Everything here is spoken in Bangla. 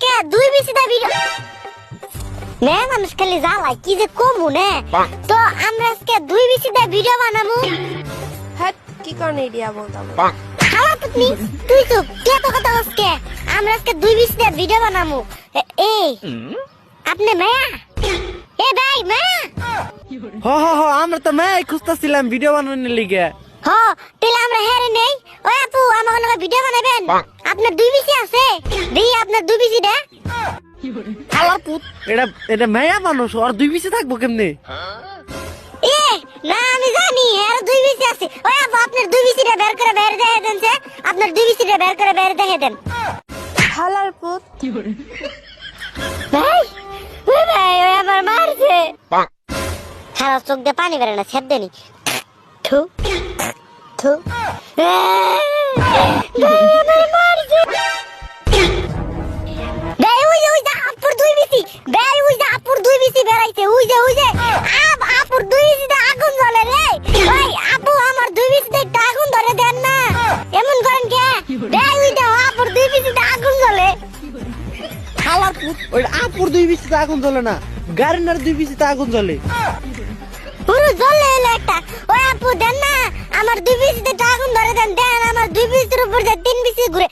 আজকে দুই বিসি দা ভিডিও মেয়ে মানুষ খালি জ্বালাই কি যে কমু নে তো আমরা আজকে দুই বিসি দা ভিডিও বানাবো হ্যাঁ কি কারণে এডিয়া বলতাম খালা তুমি তুই তো কে তো কথা আজকে আমরা আজকে দুই বিসি দা ভিডিও বানাবো এই আপনি মায়া এ ভাই মায়া হ আমরা তো মাই খুঁজতেছিলাম ভিডিও বানানোর লিগে। হ তাহলে আমরা হেরে নেই ওই আপু আমাকে লগে ভিডিও বানাবেন আপনার দুই বিসি আছে দেই আপনার দুই বিসি দা শালা পুত এটা মায়া মানুষ আর দুই পিছে থাকবো কেমনে? এ না আমি জানি আর দুই বিসি আছে ওই আপু আপনার দুই বিসি দা বের করে বের দেখে দেন যে আপনার দুই বিসি দা বের করে বের দেখে দেন হালার পুত ভাই ওই ভাই ওই আমার মারছে খালা চোখ দিয়ে পানি বেরোয় না ছেদ দেনি থু থু ভাই আমার মারছে ভাই ওই যে আপুর দুই বিসি ভাই ওই যে আপুর দুই বিসি বেরাইছে ওই যে আপুর দুই বিসিতে আগুন জ্বলে রে ভাই আপু আমার দুই বিসিতে একটু আগুন ধরে দেন না এমন করেন কে ভাই ওই যে আপুর দুই বিসিতে আগুন জ্বলে শালা পুত ওই আপুর দুই পিছে আগুন জ্বলে না, গাড়ির দুই পিছে আগুন জ্বলে। পুরো জ্বলে এলো একটা ওই আপু দেন না আমার দুই বিসিতে একটু আগুন ধরে দেন দেন আমার দুই বিসির উপর যে তিন বিসি ঘুরে